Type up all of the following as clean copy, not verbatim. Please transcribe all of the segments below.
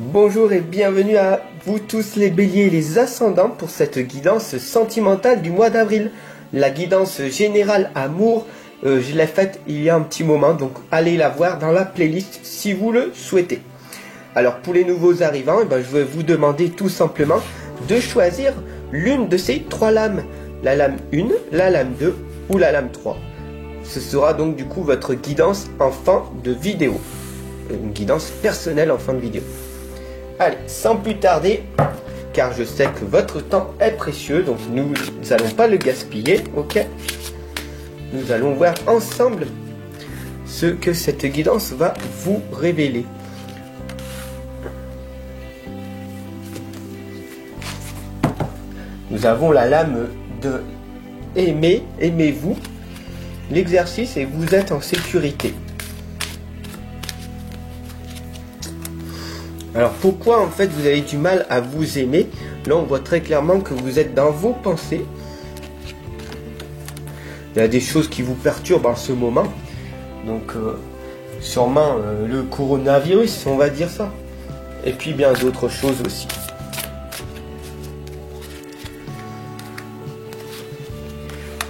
Bonjour et bienvenue à vous tous les béliers et les ascendants pour cette guidance sentimentale du mois d'avril. La guidance générale amour, je l'ai faite il y a un petit moment, donc allez la voir dans la playlist si vous le souhaitez. Alors pour les nouveaux arrivants, je vais vous demander tout simplement de choisir l'une de ces trois lames. La lame 1, la lame 2 ou la lame 3. Ce sera donc du coup votre guidance en fin de vidéo. Une guidance personnelle en fin de vidéo. Allez, sans plus tarder, car je sais que votre temps est précieux, donc nous n'allons pas le gaspiller, ok? Nous allons voir ensemble ce que cette guidance va vous révéler. Nous avons la lame de aimer, aimez-vous. L'exercice est vous êtes en sécurité. Alors pourquoi en fait vous avez du mal à vous aimer? Là on voit très clairement que vous êtes dans vos pensées. Il y a des choses qui vous perturbent en ce moment. Donc sûrement le coronavirus, on va dire ça. Et puis bien d'autres choses aussi.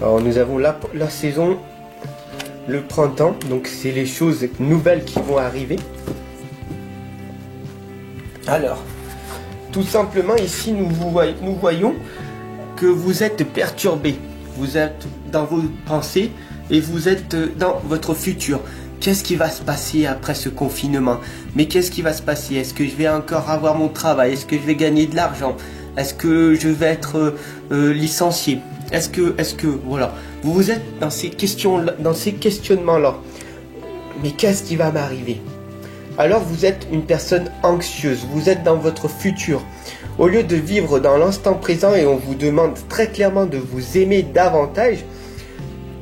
Alors nous avons la saison, le printemps. Donc c'est les choses nouvelles qui vont arriver. Alors, tout simplement ici nous voyons que vous êtes perturbé, vous êtes dans vos pensées et vous êtes dans votre futur. Qu'est-ce qui va se passer après ce confinement? Mais qu'est-ce qui va se passer? Est-ce que je vais encore avoir mon travail? Est-ce que je vais gagner de l'argent? Est-ce que je vais être licencié? Est-ce que voilà, vous êtes dans ces questionnements-là. Mais qu'est-ce qui va m'arriver? Alors vous êtes une personne anxieuse, vous êtes dans votre futur. Au lieu de vivre dans l'instant présent et on vous demande très clairement de vous aimer davantage,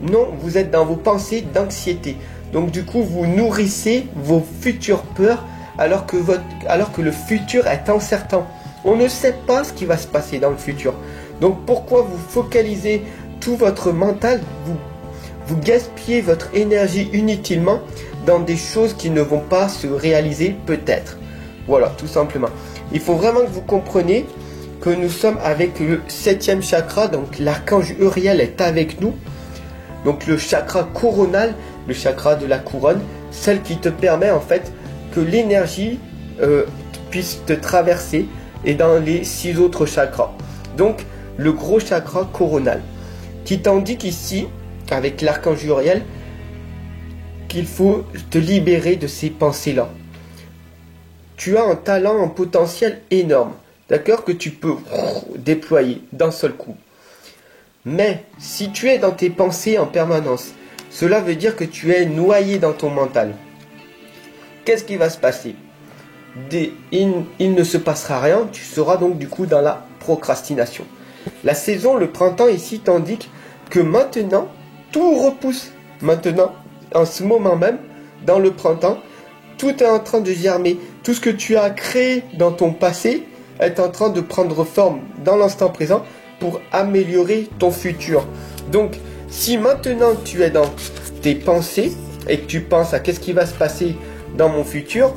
non, vous êtes dans vos pensées d'anxiété. Donc du coup, vous nourrissez vos futures peurs alors que le futur est incertain. On ne sait pas ce qui va se passer dans le futur. Donc pourquoi vous focalisez tout votre mental, vous gaspillez votre énergie inutilement dans des choses qui ne vont pas se réaliser peut-être. Voilà, tout simplement. Il faut vraiment que vous compreniez que nous sommes avec le 7e chakra, donc l'archange Uriel est avec nous. Donc le chakra coronal, le chakra de la couronne, celle qui te permet en fait que l'énergie puisse te traverser et dans les 6 autres chakras. Donc le gros chakra coronal qui t'indique ici avec l'archange Uriel qu'il faut te libérer de ces pensées-là. Tu as un talent, un potentiel énorme, d'accord, que tu peux déployer d'un seul coup. Mais si tu es dans tes pensées en permanence, cela veut dire que tu es noyé dans ton mental. Qu'est-ce qui va se passer? Il ne se passera rien, tu seras donc du coup dans la procrastination. La saison, le printemps ici t'indique que maintenant, tout repousse. Maintenant, en ce moment même, dans le printemps, tout est en train de germer. Tout ce que tu as créé dans ton passé est en train de prendre forme dans l'instant présent pour améliorer ton futur. Donc, si maintenant tu es dans tes pensées et que tu penses à qu'est-ce qui va se passer dans mon futur,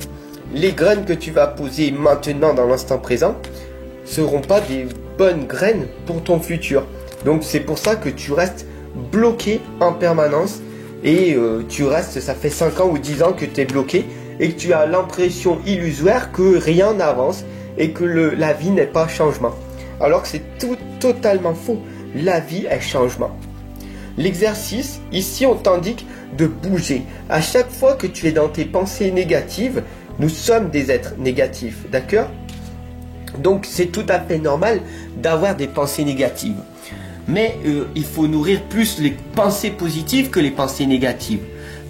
les graines que tu vas poser maintenant dans l'instant présent ne seront pas des bonnes graines pour ton futur. Donc, c'est pour ça que tu restes bloqué en permanence. Et tu restes, ça fait 5 ans ou 10 ans que tu es bloqué et que tu as l'impression illusoire que rien n'avance et que la vie n'est pas changement. Alors que c'est totalement faux. La vie est changement. L'exercice, ici on t'indique de bouger. À chaque fois que tu es dans tes pensées négatives, nous sommes des êtres négatifs, d'accord? Donc c'est tout à fait normal d'avoir des pensées négatives. Mais il faut nourrir plus les pensées positives que les pensées négatives.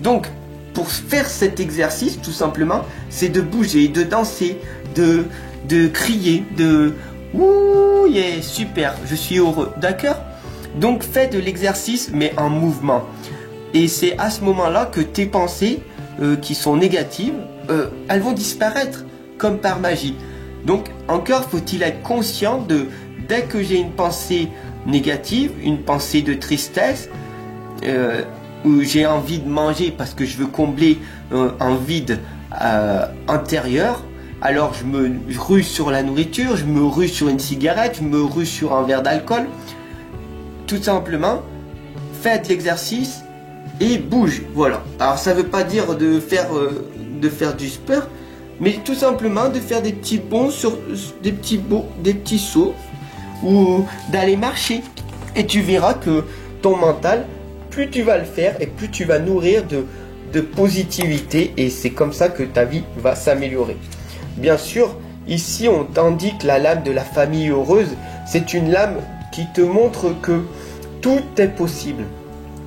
Donc, pour faire cet exercice, tout simplement, c'est de bouger, de danser, de crier, de « Ouh, yeah, super, je suis heureux », d'accord? Donc, fais de l'exercice, mais en mouvement. Et c'est à ce moment-là que tes pensées, qui sont négatives, elles vont disparaître, comme par magie. Donc, encore faut-il être conscient de, dès que j'ai une pensée négative, une pensée de tristesse, où j'ai envie de manger parce que je veux combler un vide intérieur, alors je rue sur la nourriture, je me rue sur une cigarette, je me rue sur un verre d'alcool. Tout simplement, faites l'exercice et bouge, voilà. Alors ça veut pas dire de faire du sport, mais tout simplement de faire des petits bonds sur des petits sauts ou d'aller marcher. Et tu verras que ton mental, plus tu vas le faire et plus tu vas nourrir de positivité, et c'est comme ça que ta vie va s'améliorer. Bien sûr, ici on t'indique la lame de la famille heureuse. C'est une lame qui te montre que tout est possible.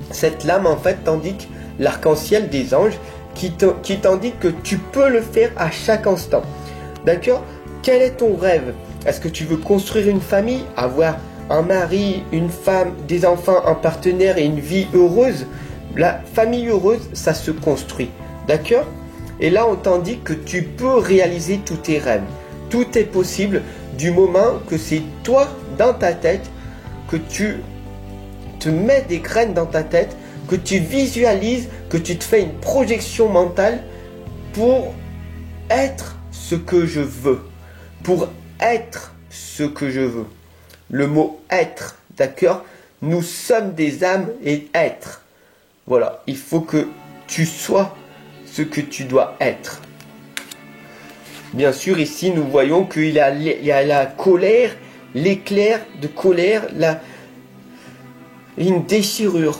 Cette lame en fait t'indique l'arc-en-ciel des anges qui t'indique que tu peux le faire à chaque instant. D'accord? Quel est ton rêve? Est-ce que tu veux construire une famille, avoir un mari, une femme, des enfants, un partenaire et une vie heureuse? La famille heureuse, ça se construit. D'accord? Et là, on t'indique que tu peux réaliser tous tes rêves. Tout est possible du moment que c'est toi, dans ta tête, que tu te mets des graines dans ta tête, que tu visualises, que tu te fais une projection mentale pour être ce que je veux. Pour être ce que je veux. Le mot être, d'accord? Nous sommes des âmes et être. Voilà, il faut que tu sois ce que tu dois être. Bien sûr, ici, nous voyons qu'il y a la colère, l'éclair de colère, une déchirure.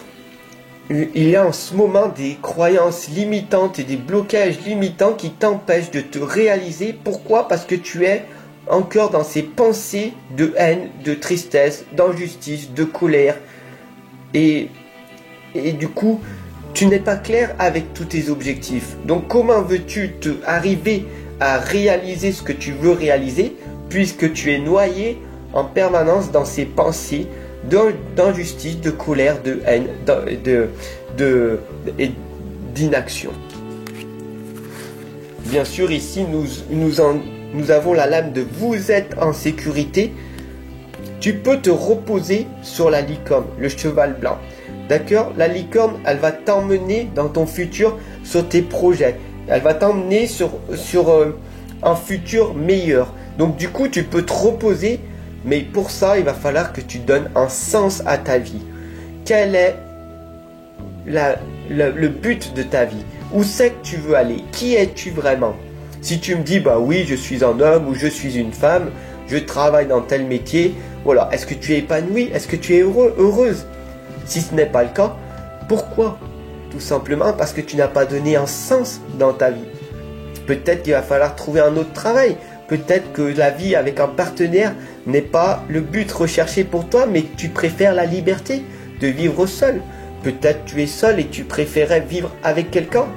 Il y a en ce moment des croyances limitantes et des blocages limitants qui t'empêchent de te réaliser. Pourquoi? Parce que tu es encore dans ces pensées de haine, de tristesse, d'injustice, de colère. Et du coup, tu n'es pas clair avec tous tes objectifs. Donc comment veux-tu arriver à réaliser ce que tu veux réaliser, puisque tu es noyé en permanence dans ces pensées d'injustice, de colère, de haine, et d'inaction. Bien sûr, ici, nous avons la lame de vous êtes en sécurité. Tu peux te reposer sur la licorne, le cheval blanc. D'accord? La licorne, elle va t'emmener dans ton futur, sur tes projets. Elle va t'emmener sur un futur meilleur. Donc du coup, tu peux te reposer, mais pour ça, il va falloir que tu donnes un sens à ta vie. Quel est le but de ta vie? Où c'est que tu veux aller? Qui es-tu vraiment? Si tu me dis, bah oui, je suis un homme ou je suis une femme, je travaille dans tel métier, voilà. Est-ce que tu es épanoui? Est-ce que tu es heureuse? Si ce n'est pas le cas, pourquoi? Tout simplement parce que tu n'as pas donné un sens dans ta vie. Peut-être qu'il va falloir trouver un autre travail. Peut-être que la vie avec un partenaire n'est pas le but recherché pour toi, mais que tu préfères la liberté de vivre seul. Peut-être tu es seul et tu préférais vivre avec quelqu'un.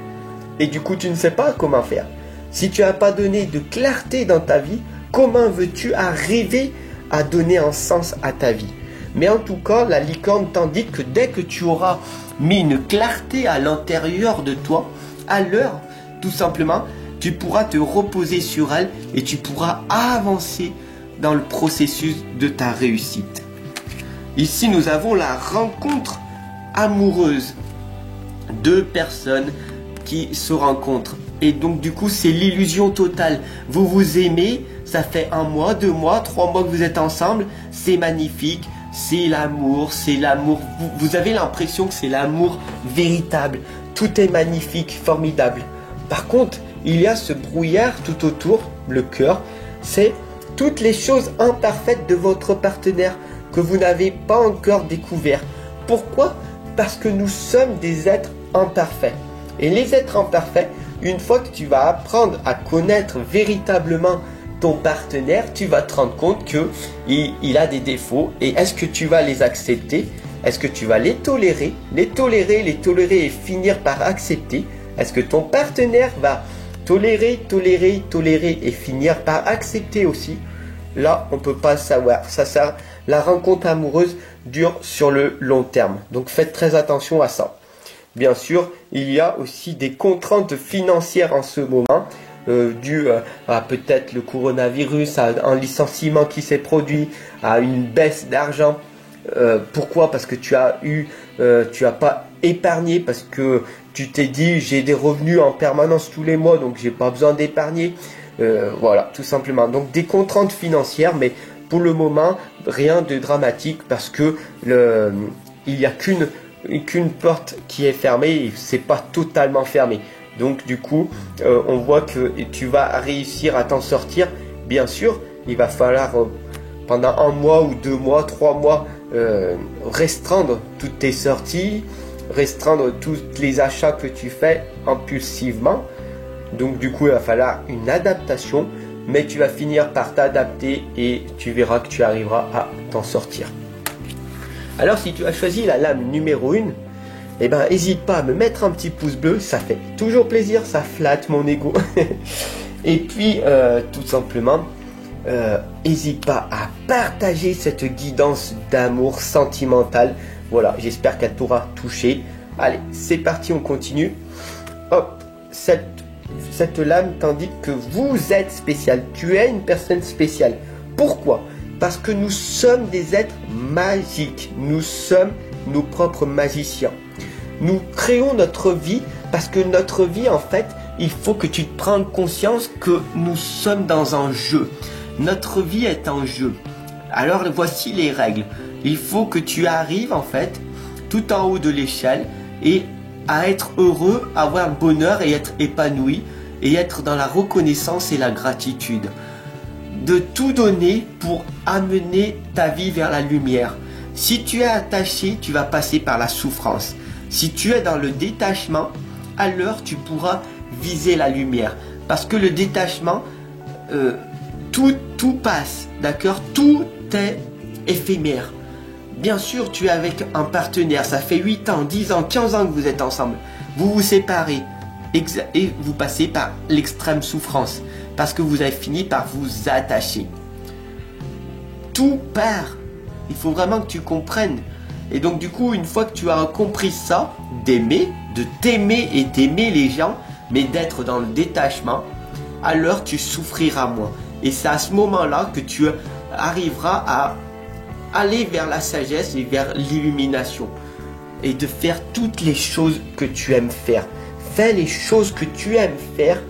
Et du coup, tu ne sais pas comment faire. Si tu n'as pas donné de clarté dans ta vie, comment veux-tu arriver à donner un sens à ta vie? Mais en tout cas, la licorne t'indique que dès que tu auras mis une clarté à l'intérieur de toi, alors, tout simplement, tu pourras te reposer sur elle et tu pourras avancer dans le processus de ta réussite. Ici, nous avons la rencontre amoureuse. Deux personnes qui se rencontrent. Et donc, du coup, c'est l'illusion totale. Vous vous aimez, ça fait 1 mois, 2 mois, 3 mois que vous êtes ensemble. C'est magnifique. C'est l'amour, c'est l'amour. Vous avez l'impression que c'est l'amour véritable. Tout est magnifique, formidable. Par contre, il y a ce brouillard tout autour, le cœur. C'est toutes les choses imparfaites de votre partenaire que vous n'avez pas encore découvert. Pourquoi? Parce que nous sommes des êtres imparfaits. Et les êtres imparfaits, une fois que tu vas apprendre à connaître véritablement ton partenaire, tu vas te rendre compte qu'il a des défauts. Et est-ce que tu vas les accepter? Est-ce que tu vas les tolérer et finir par accepter? Est-ce que ton partenaire va tolérer et finir par accepter aussi? Là, on ne peut pas savoir. La rencontre amoureuse dure sur le long terme. Donc faites très attention à ça. Bien sûr, il y a aussi des contraintes financières en ce moment. Dû à peut-être le coronavirus, à un licenciement qui s'est produit, à une baisse d'argent. Pourquoi? Parce que tu as pas épargné, parce que tu t'es dit j'ai des revenus en permanence tous les mois, donc j'ai pas besoin d'épargner. Voilà, tout simplement. Donc des contraintes financières, mais pour le moment, rien de dramatique parce que il n'y a qu'une porte qui est fermée et c'est pas totalement fermé. Donc du coup, on voit que tu vas réussir à t'en sortir. Bien sûr, il va falloir pendant 1 mois ou 2 mois, 3 mois, restreindre toutes tes sorties, restreindre tous les achats que tu fais impulsivement. Donc du coup, il va falloir une adaptation, mais tu vas finir par t'adapter et tu verras que tu arriveras à t'en sortir. Alors si tu as choisi la lame numéro 1, eh ben n'hésite pas à me mettre un petit pouce bleu, ça fait toujours plaisir, ça flatte mon ego. Et puis tout simplement, n'hésite pas à partager cette guidance d'amour sentimental. Voilà, j'espère qu'elle t'aura touché. Allez, c'est parti, on continue. Hop, cette lame t'indique que vous êtes spécial. Tu es une personne spéciale. Pourquoi? Parce que nous sommes des êtres magiques. Nous sommes nos propres magiciens. Nous créons notre vie parce que notre vie, en fait, il faut que tu prennes conscience que nous sommes dans un jeu. Notre vie est un jeu. Alors voici les règles. Il faut que tu arrives en fait tout en haut de l'échelle et à être heureux, avoir le bonheur et être épanoui et être dans la reconnaissance et la gratitude. De tout donner pour amener ta vie vers la lumière. Si tu es attaché, tu vas passer par la souffrance. Si tu es dans le détachement, alors tu pourras viser la lumière. Parce que le détachement, tout passe, d'accord? Tout est éphémère. Bien sûr, tu es avec un partenaire, ça fait 8 ans, 10 ans, 15 ans que vous êtes ensemble. Vous vous séparez et vous passez par l'extrême souffrance parce que vous avez fini par vous attacher. Tout part. Il faut vraiment que tu comprennes. Et donc du coup, une fois que tu as compris ça, d'aimer, de t'aimer et d'aimer les gens, mais d'être dans le détachement, alors tu souffriras moins. Et c'est à ce moment-là que tu arriveras à aller vers la sagesse et vers l'illumination. Et de faire toutes les choses que tu aimes faire. Fais les choses que tu aimes faire.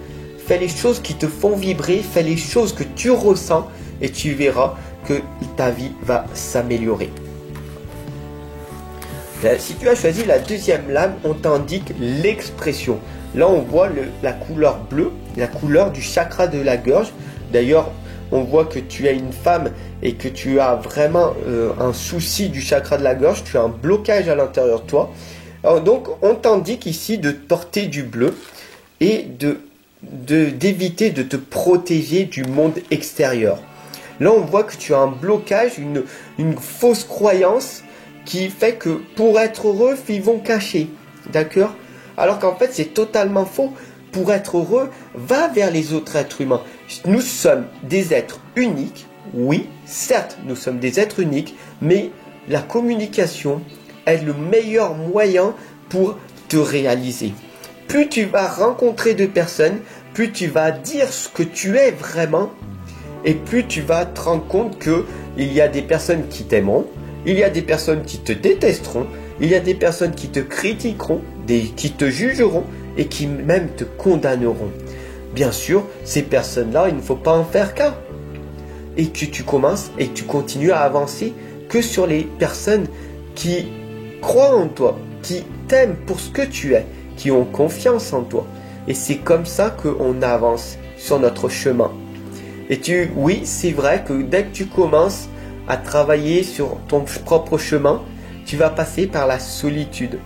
Fais les choses qui te font vibrer. Fais les choses que tu ressens. Et tu verras que ta vie va s'améliorer. Si tu as choisi la deuxième lame, on t'indique l'expression. Là, on voit la couleur bleue, la couleur du chakra de la gorge. D'ailleurs, on voit que tu es une femme et que tu as vraiment un souci du chakra de la gorge. Tu as un blocage à l'intérieur de toi. Alors, donc, on t'indique ici de porter du bleu et d'éviter de te protéger du monde extérieur. Là, on voit que tu as un blocage, une fausse croyance qui fait que pour être heureux, ils vont cacher. D'accord? Alors qu'en fait, c'est totalement faux. Pour être heureux, va vers les autres êtres humains. Nous sommes des êtres uniques. Oui, certes, nous sommes des êtres uniques, mais la communication est le meilleur moyen pour te réaliser. Plus tu vas rencontrer de personnes, plus tu vas dire ce que tu es vraiment, et plus tu vas te rendre compte qu'il y a des personnes qui t'aimeront, il y a des personnes qui te détesteront, il y a des personnes qui te critiqueront, qui te jugeront et qui même te condamneront. Bien sûr, ces personnes-là, il ne faut pas en faire cas. Et que tu commences et que tu continues à avancer que sur les personnes qui croient en toi, qui t'aiment pour ce que tu es, qui ont confiance en toi. Et c'est comme ça qu'on avance sur notre chemin. Et oui, c'est vrai que dès que tu commences à travailler sur ton propre chemin, tu vas passer par la solitude.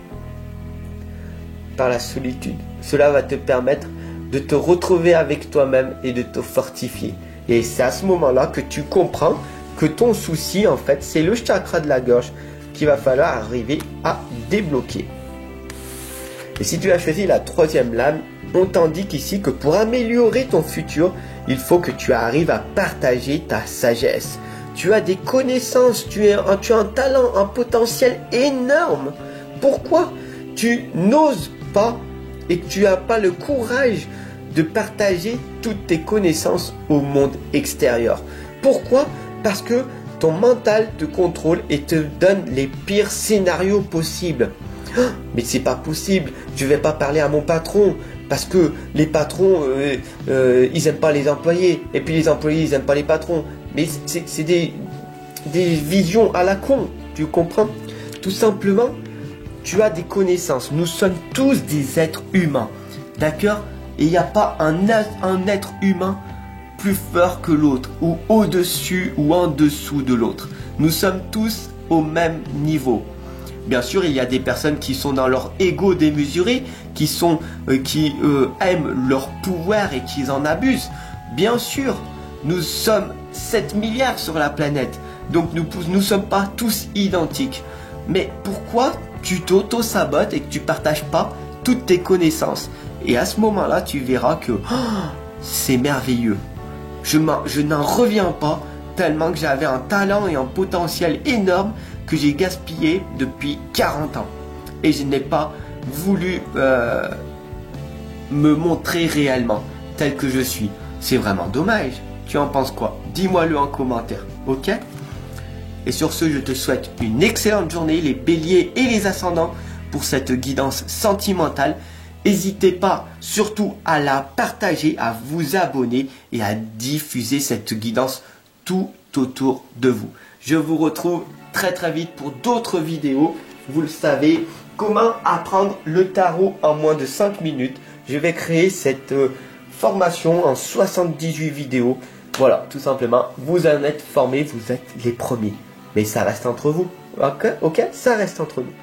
Par la solitude. Cela va te permettre de te retrouver avec toi-même et de te fortifier. Et c'est à ce moment-là que tu comprends que ton souci, en fait, c'est le chakra de la gorge qu'il va falloir arriver à débloquer. Et si tu as choisi la troisième lame, on t'indique ici que pour améliorer ton futur, il faut que tu arrives à partager ta sagesse. Tu as des connaissances, tu as un talent, un potentiel énorme. Pourquoi tu n'oses pas et que tu n'as pas le courage de partager toutes tes connaissances au monde extérieur? Pourquoi? Parce que ton mental te contrôle et te donne les pires scénarios possibles. Mais c'est pas possible, je vais pas parler à mon patron Parce que les patrons, ils aiment pas les employés. Et puis les employés, ils aiment pas les patrons. Mais c'est des visions à la con. Tu comprends? Tout simplement, tu as des connaissances. Nous sommes tous des êtres humains. D'accord? Et il n'y a pas un être humain plus fort que l'autre, ou au-dessus ou en dessous de l'autre. Nous sommes tous au même niveau. Bien sûr, il y a des personnes qui sont dans leur ego démesuré, qui aiment leur pouvoir et qui en abusent. Bien sûr, nous sommes 7 milliards sur la planète, donc nous ne sommes pas tous identiques. Mais pourquoi tu t'auto-sabotes et que tu partages pas toutes tes connaissances? Et à ce moment-là, tu verras que c'est merveilleux. Je n'en reviens pas tellement que j'avais un talent et un potentiel énorme que j'ai gaspillé depuis 40 ans. Et je n'ai pas voulu me montrer réellement tel que je suis. C'est vraiment dommage. Tu en penses quoi? Dis-moi-le en commentaire, ok? Et sur ce, je te souhaite une excellente journée, les béliers et les ascendants, pour cette guidance sentimentale. N'hésitez pas surtout à la partager, à vous abonner et à diffuser cette guidance tout autour de vous. Je vous retrouve très très vite pour d'autres vidéos. Vous le savez, comment apprendre le tarot en moins de 5 minutes. Je vais créer cette formation en 78 vidéos. Voilà, tout simplement, vous en êtes formés, vous êtes les premiers. Mais ça reste entre vous. Ok, ça reste entre nous.